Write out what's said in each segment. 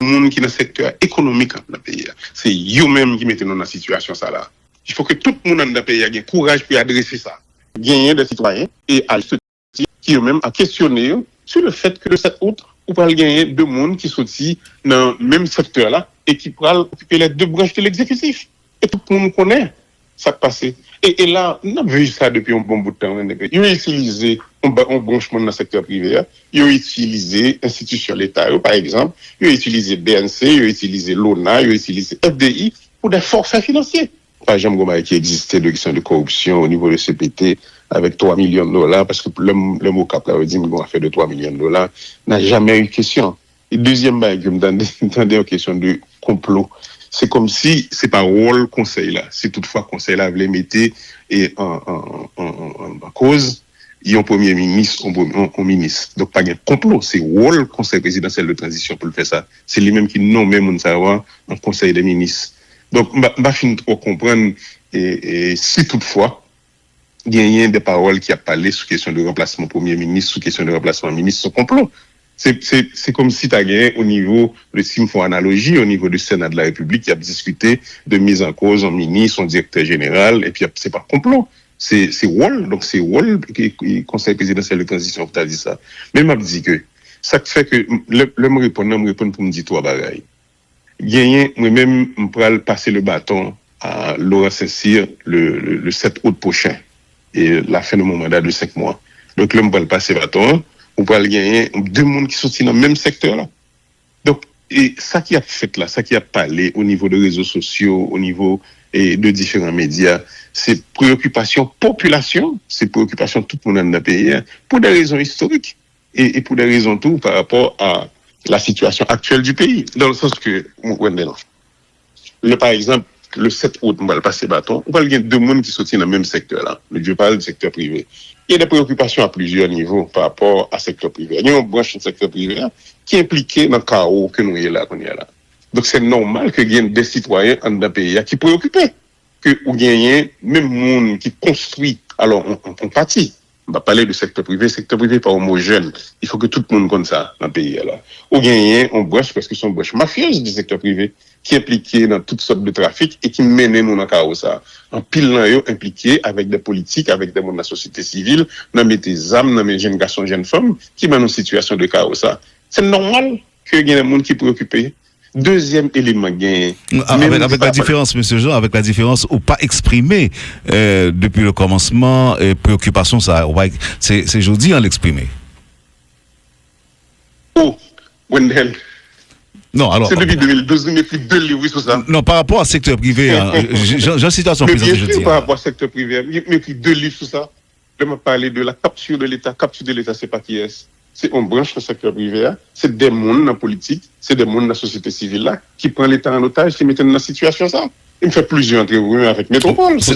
monde qui est dans le secteur économique dans le pays. C'est eux-mêmes qui mettent nous dans la situation ça là. Il faut que tout le monde dans le pays ait le courage pour adresser ça. Gagner des citoyens et à ceux qui eux-mêmes a questionné sur le fait que le 7 août, on peut gagner deux mondes qui sont aussi dans le même secteur là et qui pourraient occuper les deux branches de l'exécutif. Et tout le monde connaît ça qui passe. Et là, on a vu ça depuis un bon bout de temps. Ils ont utilisé un branchement dans le secteur privé. Ils ont utilisé l'institution de l'État, par exemple. Ils ont utilisé BNC, ils ont utilisé l'ONA, ils ont utilisé FDI pour des forfaits financiers. Par exemple, qui existait de questions de corruption au niveau de CPT avec 3 millions de dollars, parce que le mot cap là, dit qu'on a fait de 3 millions de dollars, n'a jamais eu question. Et deuxième bail, je me donnais une question de complot. C'est comme si c'est pas rôle conseil là. Si toutefois conseil là voulait mettre et en cause, il y a un premier ministre, un ministre. Donc pas de complot, c'est rôle conseil présidentiel de transition pour le faire ça. C'est lui-même qui nomme même savoir un conseil des ministres. Donc m'a fin trop comprendre et si toutefois il y a des paroles qui a parlé sur question de remplacement premier ministre, sur question de remplacement ministre, c'est complot. C'est comme si tu as gagné au niveau, si me font analogie, au niveau du Sénat de la République, qui a discuté de mise en cause en ministre, en directeur général, et puis c'est pas complot. C'est Wall, donc c'est Wall, qui conseil présidentiel de transition, qui t'a dit ça. Mais m'a dit que, ça fait que, le me répond pour me dire trois bagailles. Gagné, moi-même, je pourrais passer le bâton à Laurent Saint-Cyr le 7 août prochain, et la fin de mon mandat de 5 mois. Donc là, je pourrais passer le bâton. On peut gagner deux mondes qui sont dans le même secteur là. Donc, et ça qui a fait là, ça qui a parlé au niveau des réseaux sociaux, au niveau de différents médias, c'est préoccupation population, c'est préoccupation tout le monde dans le pays, pour des raisons historiques et pour des raisons tout par rapport à la situation actuelle du pays. Dans le sens que, par exemple, le 7 août, on va le passer bâton, on va gagner deux mondes qui sont dans le même secteur là. Mais je parle du secteur privé. Il y a des préoccupations à plusieurs niveaux par rapport à secteur privé. Il y a une branche du secteur privé là, qui est impliquée dans le chaos que nous avons là. Donc c'est normal que il y ait des citoyens dans le pays qui sont préoccupés. Que ou gagne même monde qui construit. Alors on partit. On va parler du secteur privé pas homogène. Il faut que tout le monde connaisse ça dans le pays là. Ou gagne on branche parce que c'est une branche mafieuse du secteur privé qui est impliqué dans toutes sortes de trafic et qui mène nous dans le chaos ça. En pile là impliqué avec des politiques, avec des monde de la société civile, dans des âmes, dans des jeunes garçons, jeunes femmes qui mènent une situation de chaos ça. C'est normal que y ait des monde qui préoccupés. Deuxième élément gain. Avec la différence, monsieur Jean, avec la différence ou pas exprimé depuis le commencement, préoccupation, ça, c'est jeudi en l'exprimer. Oh, Wendell. Non, alors. C'est depuis 2012, on écrit 2 livres sur ça. Non, par rapport au secteur privé, j'en situation présente jeudi. Par rapport au secteur privé, on écrit 2 livres sur ça. Je vais parler de la capture de l'État. Capture de l'État, c'est pas qui est. C'est une branche du secteur privé, c'est des mondes dans la politique, c'est des mondes dans la société civile là, qui prennent l'État en otage, qui mettent dans la situation ça. Il me fait plusieurs entrevues avec Métropole. C'est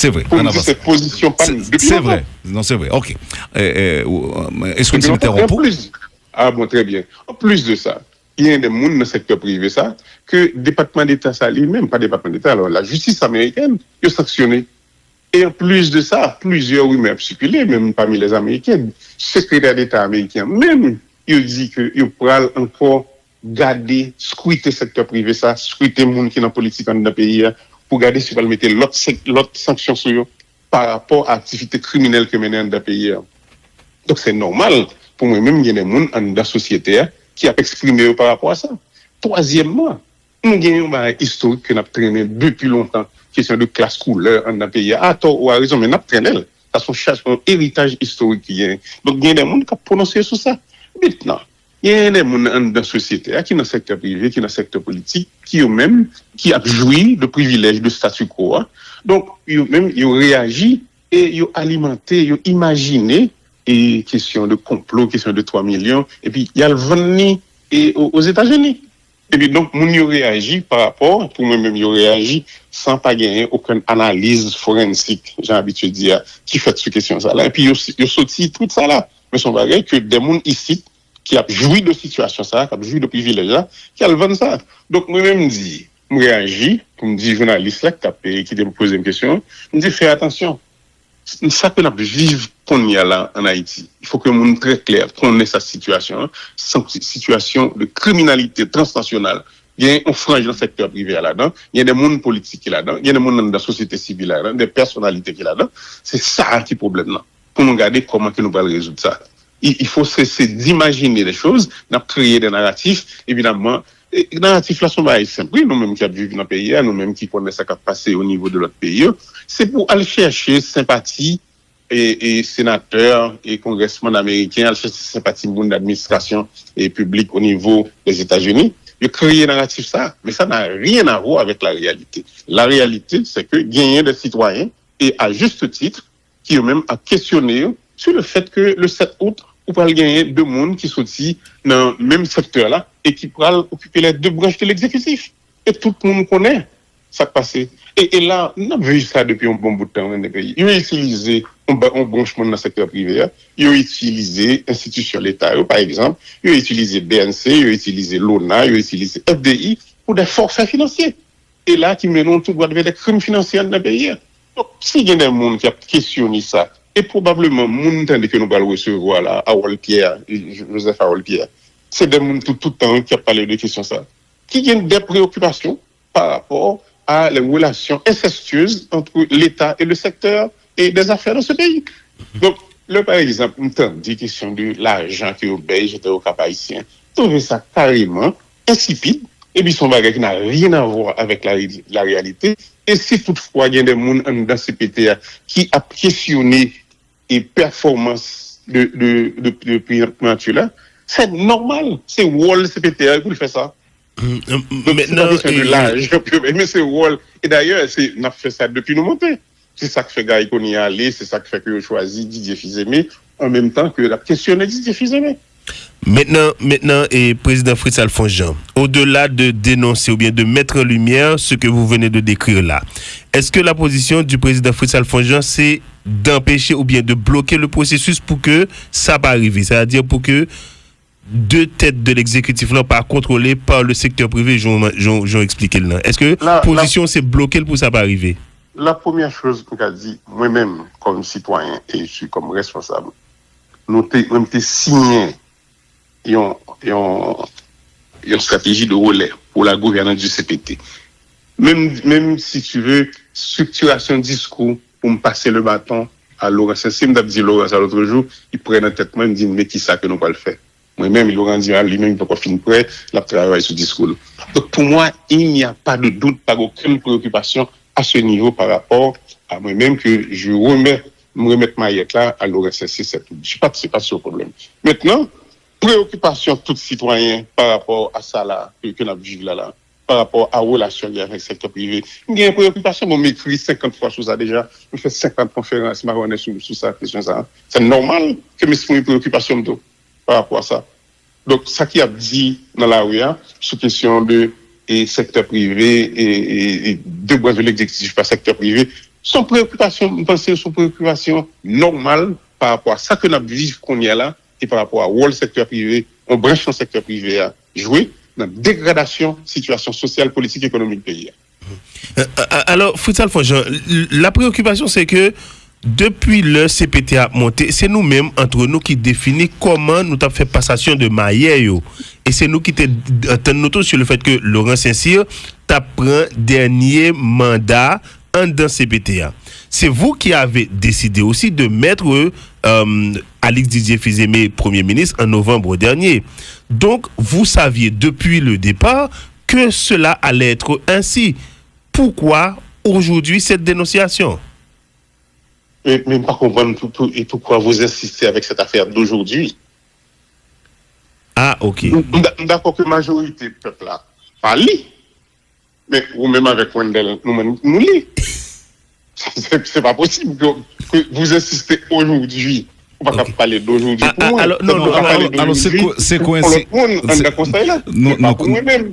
vrai. Pour me dire cette position pas c'est vrai. Non, c'est vrai. OK. Est-ce que c'est interrompu? Ah bon, très bien. En plus de ça, il y a des mondes dans le secteur privé ça, que le département d'État ça lui-même, pas le département d'État, alors la justice américaine, il a sanctionné. Et en plus de ça, plusieurs rumeurs ont circulé, même parmi les Américains. Le secrétaire d'État américain, même, il dit qu'il pourra encore garder, scruter le secteur privé, ça, scruter les gens qui sont dans la politique dans le pays, pour garder si on va mettre l'autre sanction sur eux par rapport à l'activité criminelle que mène dans le pays. Donc c'est normal, pour moi-même, il y a des gens dans la société qui ont exprimé par rapport à ça. Troisièmement, nous avons un historique que nous avons traîné depuis longtemps. Question de classe couleur dans le pays. À tort ou à raison, mais nous avons traîné. Ça c'est un héritage historique qui est. Donc, il y a des gens qui ont prononcé sur ça. Maintenant, il y a des gens dans la société, qui sont dans le secteur privé, qui sont dans le secteur politique, qui eux-mêmes, qui ont joui de privilèges de statu quo. Donc, eux-mêmes, ils ont réagi et ils ont alimenté, ils ont imaginé, et question de complot, question de 3 millions, et puis il y a le venu aux États-Unis. Et puis donc, moun yo réagi par rapport, pour moi-même, yo réagi sans pas gagner aucune analyse forensique, j'ai l'habitude de dire, qui fait cette question ça là. Et puis, yo sorti tout ça là. Mais son bagage que des moun ici, qui a joui de situation ça, qui a joui de privilèges là, qui a le vendre ça. Donc, moi-même, je réagis, pour me dire, journaliste là, qui te pose une question, me dit, fais attention. ça que nous vivons qu'on y a là en Haïti. Il faut que le monde très clair qu'on ait sa situation, situation de criminalité transnationale. Il y a un frange dans le secteur privé là-dedans, il y a des mondes politiques là-dedans, il y a des mondes dans la société civile là-dedans, des personnalités qui là-dedans. C'est ça qui est le problème là. Pour nous regarder comment que nous allons résoudre ça. Il faut cesser d'imaginer les choses, de créer des narratifs, évidemment. Les narratifs là sont pas simples. Nous-mêmes qui vivons dans le pays, nous-mêmes qui connaissons ce qui a passé au niveau de notre pays, c'est pour aller chercher sympathie et sénateurs et congressmen américains, aller chercher sympathie de l'administration et publique au niveau des États-Unis. De créer un narratif ça, mais ça n'a rien à voir avec la réalité. La réalité, c'est que gagner des citoyens, et à juste titre, qui eux-mêmes a questionné sur le fait que le 7 août, on peut gagner deux mondes qui sont aussi dans le même secteur-là et qui pourraient occuper les deux branches de l'exécutif. Et tout le monde connaît ça passé. Et là, on a vu ça depuis un bon bout de temps dans les pays. Ils ont utilisé un branchement dans le secteur privé. Ils ont utilisé l'institution de l'État, par exemple. Ils ont utilisé BNC, ils ont utilisé l'ONA, ils ont utilisé FDI pour des forfaits financiers. Et là, qui mènent tout droit vers des crimes financiers dans le pays. Donc, s'il y a des gens qui ont questionné ça, et probablement, les gens que nous allons recevoir là, à Pierre, Joseph Harold Pierre, c'est des gens tout le temps qui ont parlé de questions ça, qui ont des préoccupations par rapport à les relations incestueuses entre l'État et le secteur et des affaires dans ce pays. Donc, là, par exemple, on entend des questions de l'argent qui est au Belge, j'étais au Cap haïtien, trouver ça carrément insipide, et puis son bagage qui n'a rien à voir avec la réalité. Et si toutefois, il y a des gens dans ce CPTA qui a questionné les performances de primature, c'est normal. C'est Wall CPTA qui fait ça. Maintenant, c'est de l'âge, mais c'est Wall. Et d'ailleurs, on a fait ça depuis nous monter. C'est ça qui fait Gaï qu'on y est allé, c'est ça qui fait que je choisis Didier Fils-Aimé, en même temps que la questionner Didier Fils-Aimé. Maintenant, et président Fritz Alphonse Jean, au-delà de dénoncer ou bien de mettre en lumière ce que vous venez de décrire là, est-ce que la position du président Fritz Alphonse Jean, c'est d'empêcher ou bien de bloquer le processus pour que ça va arriver, c'est-à-dire pour que deux têtes de l'exécutif là pas contrôlées par le secteur privé, j'en expliqué là. Est-ce que la position c'est bloquer pour ça va arriver? La première chose qu'on a dit, moi-même comme citoyen et je suis comme responsable, nous avons signé une stratégie de relais pour la gouvernance du CPT. Même si tu veux, structuration de discours pour me passer le bâton à Laurence. Si je dit Laurence à l'autre jour, il prend en tête, moi, il me dit, mais qui ça que nous pas le faire? Moi-même, Laurent dit, lui-même, il peut pas finir prêt, il travaille sur le discours. Donc, pour moi, il n'y a pas de doute, pas aucune préoccupation à ce niveau par rapport à moi-même que je me remettre ma yette là à Laurence. C'est pas ce problème. Maintenant, préoccupation de tout citoyen par rapport à ça là, que nous vivons là, par rapport à la relation avec le secteur privé. Il y a une préoccupation, on m'écrit 50 fois sur ça déjà, on fait 50 conférences marronnées sur ça, question ça. C'est normal que mes une préoccupation par rapport à ça. Donc, ça qui a dit dans la rue, sur question de secteur privé et de branches de l'exécutif par secteur privé, sont préoccupations, je pense, sont préoccupations normales par rapport à ça que nous vivons qu'on y a là, et par rapport à le secteur privé, on branche le secteur privé à jouer dans la dégradation situation sociale, politique, économique du pays. Alors, Fritz Alphonse Jean, la préoccupation, c'est que depuis le CPT a monté, c'est nous-mêmes, entre nous, qui définissons comment nous avons fait passation de maillets. Et c'est nous qui notons sur le fait que Laurent Saint-Cyr t'a pris dernier mandat dans CPTA. C'est vous qui avez décidé aussi de mettre Alix Didier Fils-Aimé Premier ministre en novembre dernier. Donc, vous saviez depuis le départ que cela allait être ainsi. Pourquoi aujourd'hui cette dénonciation? Mais pas comprendre et pourquoi vous insistez avec cette affaire d'aujourd'hui. Ah, ok. D'accord que la majorité du peuple là parle, mais vous-même avec Wendell, nous lit. C'est pas possible que vous insistez aujourd'hui. On va pas parler d'aujourd'hui. Alors, c'est quoi Non, pour moi-même.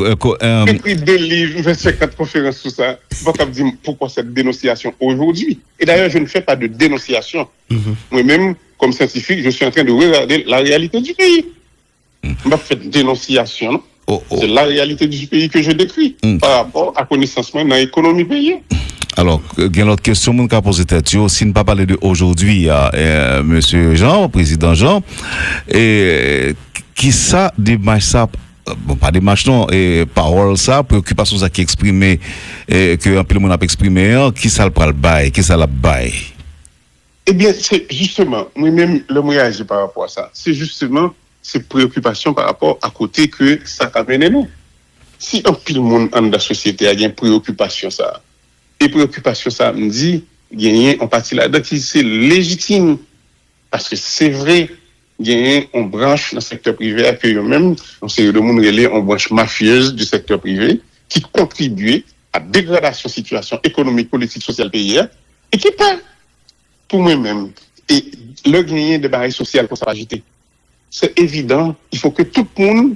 J'ai pris 2 livres, 24 conférences sur ça. On va dire pourquoi cette dénonciation aujourd'hui. Et d'ailleurs, je ne fais pas de dénonciation. Moi-même, comme scientifique, je suis en train de regarder la réalité du pays. On va faire dénonciation. C'est la réalité du pays que je décris par rapport à connaissance dans l'économie pays. Alors, il y a l'autre question, mon cas posé tête, si ne pas parler de aujourd'hui, monsieur Jean, président Jean, et qui ça démarche ça, bon, pas démarche non, et parole ça, préoccupation ça qui exprimé, que un peu le monde a exprimé, qui ça le pral bail, qui ça la bail? Eh bien, c'est justement, moi-même, le moi réagi par rapport à ça. C'est justement ces préoccupations par rapport à côté que ça amène nous. Si un pile monde dans la société a une préoccupation ça, et préoccupation ça me dit, gagner en partie là-dedans qui c'est légitime. Parce que c'est vrai, gagner on branche dans le secteur privé, que eux-mêmes, on sait de monde relais en branche mafieuse du secteur privé, qui contribue à la dégradation de la situation économique, politique, sociale pays, et qui pas pour moi-même. Et le gagner de barrières sociales pour s'agiter. C'est évident, il faut que tout le monde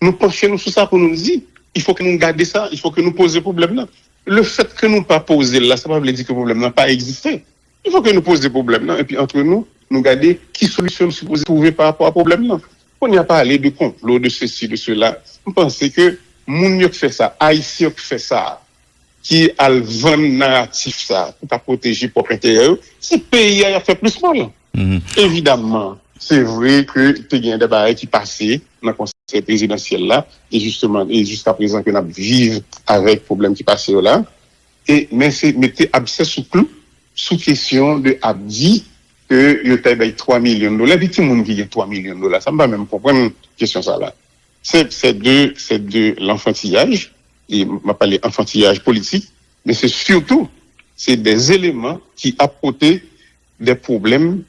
nous penchions sur ça pour nous dire, il faut que nous gardions ça, il faut que nous posions le problème là. Le fait que nous pas poser là, ça ne veut pas dire que le problème n'a pas existé. Il faut que nous posions le problème là, et puis entre nous, nous garder qui solution nous supposons trouver par rapport au problème là. On n'y a pas parlé de complot, de ceci, de cela. On pense que moun qui fait ça, Haïtien qui fait ça, qui a le vent narratif ça, pour protéger pour intérieur, si le pays a fait plus mal. Évidemment, c'est vrai que il y a des barrières qui passaient dans le conseil présidentiel là, et justement, et jusqu'à présent que nous vivons avec le problème qui passait là. Mais c'est mettez abcès sous clou, sous question de Abdi, que il y a 3 millions de dollars. Tout le monde qui a 3 millions de dollars, ça ne va même comprendre une question ça là. C'est de l'enfantillage, et on va parler enfantillage politique, mais c'est surtout, c'est des éléments qui apportent des problèmes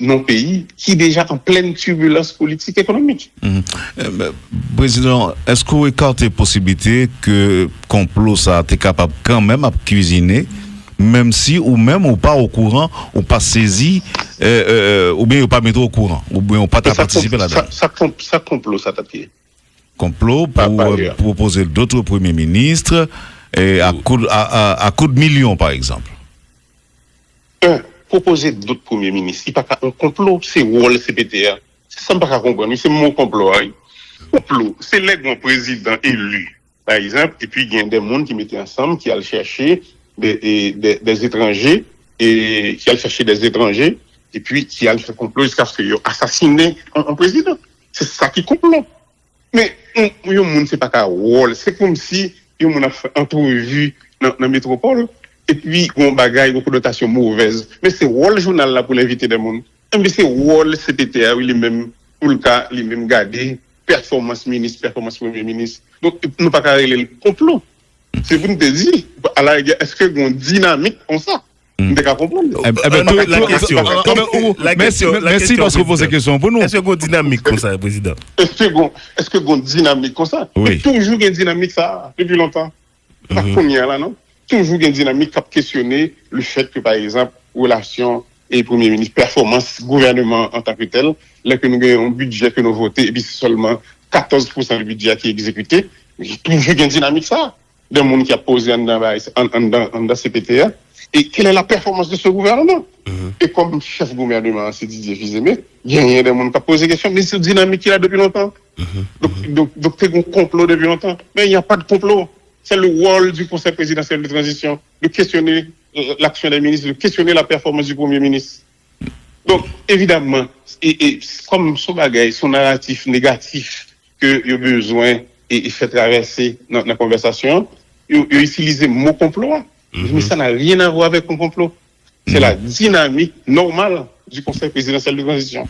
dans le pays qui est déjà en pleine turbulence politique et économique. Président, est-ce que vous écartez la possibilité que complot ça est capable quand même à cuisiner, même si ou même ou pas au courant, ou pas saisi, ou bien ou pas mettre au courant, ou bien ou pas participer là-dedans? Ça complot, ça tapé. Complot pour proposer d'autres premiers ministres à coup de millions, par exemple. Proposer d'autres premiers ministres, il n'y a pas un complot, c'est Wall CPTA. C'est ça, je ne peux pas comprendre, c'est mon complot. Complot, c'est les grands présidents élus, par exemple, et puis il y a des gens qui mettaient ensemble, qui allaient chercher des étrangers, et qui allaient chercher des étrangers, et puis qui allaient faire complot jusqu'à ce qu'ils assassinent un président. C'est ça qui complot. Mais, il y a des gens, c'est pas qu'à Wall, c'est comme si, il y a des gens qui ont fait entrevue dans la métropole, et puis, on bagaille, une connotation mauvaise. Mais c'est Wall Journal là pour l'inviter des gens. Mais c'est Wall CPTA, oui, les mêmes, pour le cas, les mêmes gardés, performance ministre, performance premier ministre. Donc, nous pas carrer le complot. C'est vous nous dire, à la rigueur, est-ce qu'il y a une dynamique comme ça? Vous ne pas comprendre. Merci parce que vous posez la question pour nous. Est-ce qu'il y a une dynamique comme ça, président? Est-ce qu'il y a une dynamique comme ça? Oui. Toujours une dynamique ça, depuis longtemps. Pas première là, non? Toujours une dynamique qui a questionné le fait que, par exemple, relations et Premier ministre, performance, gouvernement en tant que tel, là que nous avons un budget que nous votons, et puis c'est seulement 14% du budget qui est exécuté, il y a toujours une dynamique ça, d'un monde qui a posé dans CPTA. Et quelle est la performance de ce gouvernement? Et comme chef gouvernement, c'est Didier Fils-Aimé, il y a des gens qui ont posé des questions, mais c'est une dynamique qu'il y a depuis longtemps. Donc, c'est un complot depuis longtemps. Mais il n'y a pas de complot. C'est le rôle du Conseil présidentiel de transition de questionner l'action des ministres, de questionner la performance du Premier ministre. Donc, évidemment, et comme son bagage, son narratif négatif qu'il a besoin et fait traverser dans la conversation, il a utilisé le mot complot. Mais ça n'a rien à voir avec un complot. C'est la dynamique normale du Conseil présidentiel de transition.